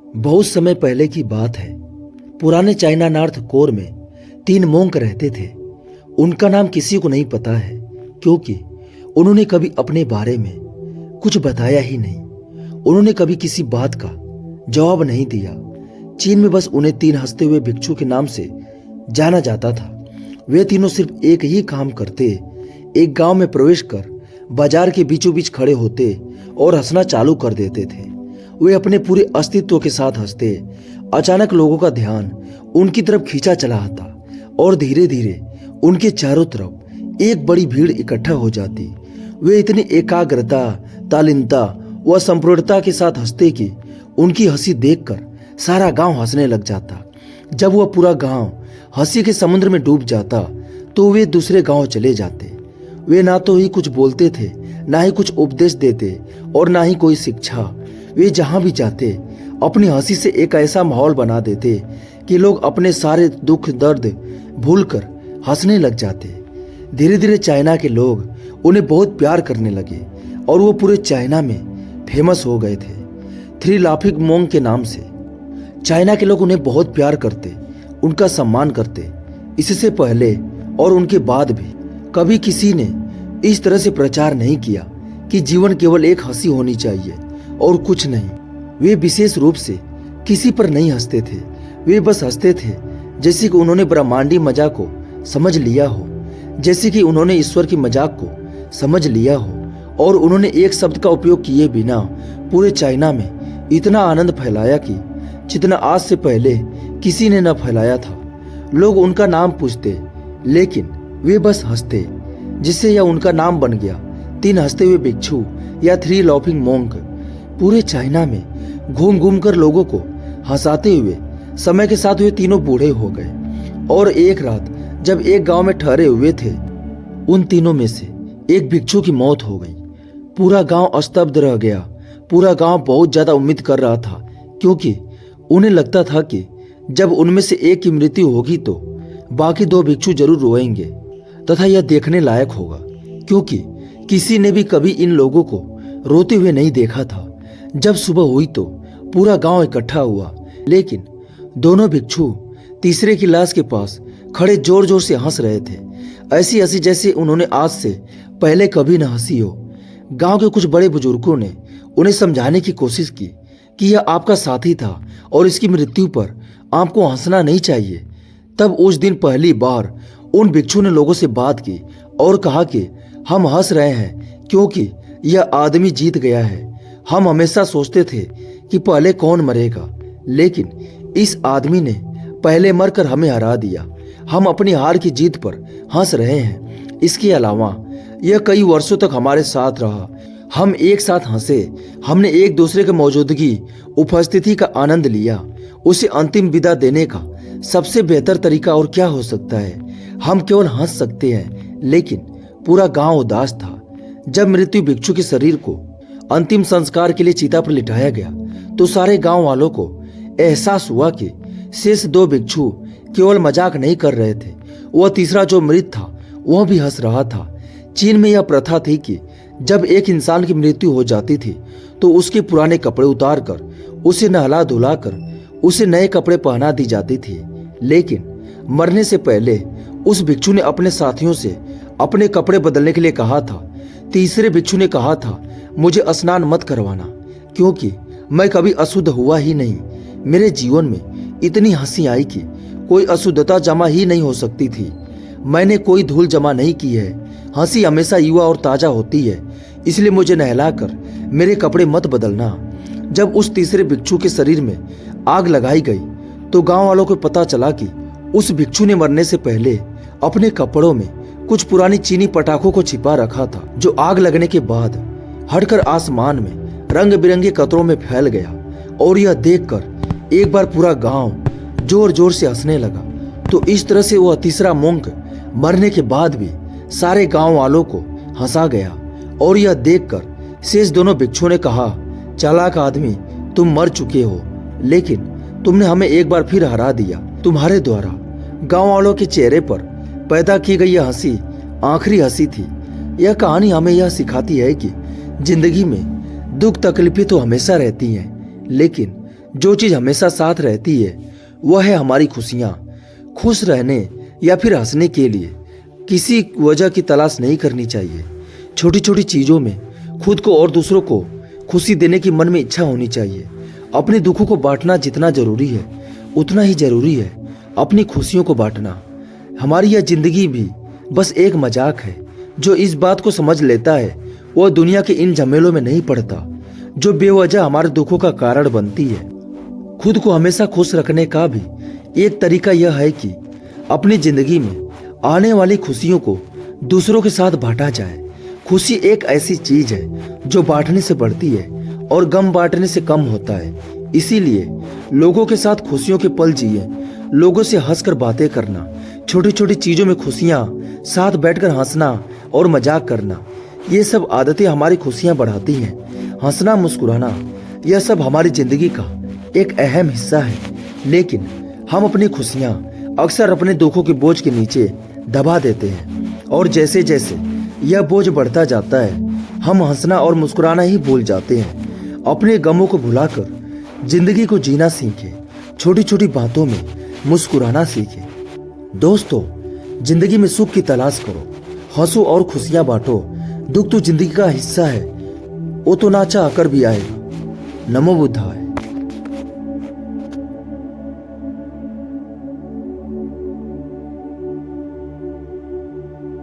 बहुत समय पहले की बात है। पुराने चाइना नॉर्थ कोर में 3 मोंक रहते थे। उनका नाम किसी को नहीं पता है क्योंकि उन्होंने कभी अपने बारे में कुछ बताया ही नहीं। उन्होंने कभी किसी बात का जवाब नहीं दिया। चीन में बस उन्हें 3 हंसते हुए भिक्षु के नाम से जाना जाता था। वे तीनों सिर्फ एक ही काम करते, एक गांव में प्रवेश कर बाजार के बीचों बीच खड़े होते और हंसना चालू कर देते थे। वे अपने पूरे अस्तित्व के साथ हंसते। अचानक लोगों का ध्यान उनकी तरफ खींचा चला आता और धीरे धीरे उनके चारों तरफ एक बड़ी भीड़ इकट्ठा हो जाती। वे इतनी एकाग्रता, तालीनता व संपूर्णता के साथ हंसते कि उनकी हंसी देखकर सारा गांव हंसने लग जाता। जब वह पूरा गांव हंसी के समुद्र में डूब जाता तो वे दूसरे गांव चले जाते। वे ना तो ही कुछ बोलते थे, ना ही कुछ उपदेश देते और ना ही कोई शिक्षा। वे जहां भी जाते अपनी हंसी से एक ऐसा माहौल बना देते कि लोग अपने सारे दुख दर्द भूलकर हंसने लग जाते। धीरे धीरे चाइना के लोग उन्हें बहुत प्यार करने लगे और वो पूरे चाइना में फेमस हो गए थे 3 लाफिंग मोंक के नाम से। चाइना के लोग उन्हें बहुत प्यार करते, उनका सम्मान करते। इससे पहले और उनके बाद भी कभी किसी ने इस तरह से प्रचार नहीं किया कि जीवन केवल एक हंसी होनी चाहिए और कुछ नहीं। वे विशेष रूप से किसी पर नहीं हंसते थे। वे बस हंसते थे जैसे कि उन्होंने ब्रह्मांडी मजाक को समझ लिया हो, जैसे कि उन्होंने ईश्वर की मजाक को समझ लिया हो। और उन्होंने एक शब्द का उपयोग किए बिना पूरे चाइना में इतना आनंद फैलाया कि जितना आज से पहले किसी ने न फैलाया था। लोग उनका नाम पूछते लेकिन वे बस हंसते, जिससे यह उनका नाम बन गया 3 हंसते हुए भिक्षु या 3 लाफिंग मोंक। पूरे चाइना में घूम घूम कर लोगों को हंसाते हुए समय के साथ वे तीनों बूढ़े हो गए। और एक रात जब एक गांव में ठहरे हुए थे, उन तीनों में से एक भिक्षु की मौत हो गई। पूरा गांव स्तब्ध रह गया। पूरा गांव बहुत ज्यादा उम्मीद कर रहा था क्योंकि उन्हें लगता था कि जब उनमें से एक की मृत्यु होगी तो बाकी 2 भिक्षु जरूर रोएंगे तथा यह देखने लायक होगा क्योंकि किसी ने भी कभी इन लोगों को रोते हुए नहीं देखा था। जब सुबह हुई तो पूरा गांव इकट्ठा हुआ, लेकिन दोनों भिक्षु तीसरे की लाश के पास खड़े जोर जोर से हंस रहे थे। ऐसी हंसी जैसे उन्होंने आज से पहले कभी न हंसी हो। गांव के कुछ बड़े बुजुर्गों ने उन्हें समझाने की कोशिश की कि यह आपका साथी था और इसकी मृत्यु पर आपको हंसना नहीं चाहिए। तब उस दिन पहली बार उन भिक्षु ने लोगों से बात की और कहा कि हम हंस रहे हैं क्योंकि यह आदमी जीत गया है। हम हमेशा सोचते थे कि पहले कौन मरेगा, लेकिन इस आदमी ने पहले मरकर हमें हरा दिया। हम अपनी हार की जीत पर हंस रहे हैं। इसके अलावा यह कई वर्षों तक हमारे साथ रहा। हम एक साथ हंसे, हमने एक दूसरे की मौजूदगी, उपस्थिति का आनंद लिया। उसे अंतिम विदा देने का सबसे बेहतर तरीका और क्या हो सकता है। हम केवल हंस सकते हैं, लेकिन पूरा गांव उदास था। जब मृत्यु भिक्षु के शरीर को अंतिम संस्कार के लिए चिता पर लिटाया गया तो सारे गांव वालों को एहसास हुआ कि शेष 2 भिक्षु केवल मजाक नहीं कर रहे थे, वह तीसरा जो मृत था वह भी हंस रहा था। चीन में यह प्रथा थी कि जब एक इंसान की मृत्यु हो जाती थी तो उसके पुराने कपड़े उतार कर उसे नहला धुला कर उसे नए कपड़े पहना दी जाती थी। लेकिन मरने से पहले उस भिक्षु ने अपने साथियों से अपने कपड़े बदलने के लिए कहा था। तीसरे भिक्षु ने कहा था, मुझे स्नान मत करवाना क्योंकि मैं कभी अशुद्ध हुआ ही नहीं। मेरे जीवन में इतनी हंसी आई कि कोई अशुद्धता जमा ही नहीं हो सकती थी। मैंने कोई धूल जमा नहीं की है। हंसी हमेशा युवा और ताजा होती है, इसलिए मुझे नहलाकर मेरे कपड़े मत बदलना। जब उस तीसरे भिक्षु के शरीर में आग लगाई गई तो गांव वालों को पता चला कि उस भिक्षु ने मरने से पहले अपने कपड़ों में कुछ पुरानी चीनी पटाखों को छिपा रखा था, जो आग लगने के बाद हटकर आसमान में रंग बिरंगे कतरों में फैल गया। और यह देखकर एक बार पूरा गांव जोर जोर से हंसने लगा। तो इस तरह से वह तीसरा मोंक मरने के बाद भी सारे गांव वालों को हंसा गया। और यह देखकर शेष दोनों भिक्षुओं ने कहा, चालाक आदमी, तुम मर चुके हो, लेकिन तुमने हमें एक बार फिर हरा दिया। तुम्हारे द्वारा गांव वालों के चेहरे पर पैदा की गई यह हंसी आखिरी हंसी थी। यह कहानी हमें यह सिखाती है कि जिंदगी में दुख तकलीफें तो हमेशा रहती हैं, लेकिन जो चीज हमेशा साथ रहती है वह है हमारी खुशियाँ। खुश रहने या फिर हंसने के लिए किसी वजह की तलाश नहीं करनी चाहिए। छोटी छोटी चीजों में खुद को और दूसरों को खुशी देने की मन में इच्छा होनी चाहिए। अपने दुखों को बांटना जितना जरूरी है उतना ही जरूरी है अपनी खुशियों को बांटना। हमारी यह जिंदगी भी बस एक मजाक है। जो इस बात को समझ लेता है वह दुनिया के इन झमेलों में नहीं पड़ता जो बेवजह हमारे दुखों का कारण बनती है। खुद को हमेशा खुश रखने का भी एक तरीका यह है कि अपनी जिंदगी में आने वाली खुशियों को दूसरों के साथ बांटा जाए। खुशी एक ऐसी चीज है जो बांटने से बढ़ती है और गम बांटने से कम होता है। इसीलिए लोगों के साथ खुशियों के पल जिए, लोगों से हंसकर बातें करना, छोटी छोटी चीजों में खुशियां, साथ बैठकर हंसना और मजाक करना, ये सब आदतें हमारी खुशियां बढ़ाती हैं। हंसना मुस्कुराना यह सब हमारी जिंदगी का एक अहम हिस्सा है, लेकिन हम अपनी खुशियां अक्सर अपने दुखों के बोझ के नीचे दबा देते हैं और जैसे जैसे यह बोझ बढ़ता जाता है हम हंसना और मुस्कुराना ही भूल जाते हैं। अपने गमों को भुलाकर जिंदगी को जीना सीखें, छोटी छोटी बातों में मुस्कुराना सीखें। दोस्तों, जिंदगी में सुख की तलाश करो, हंसो और खुशियां बांटो। दुख तो जिंदगी का हिस्सा है, वो तो ना चाह कर भी आएगा। नमो बुद्धाय।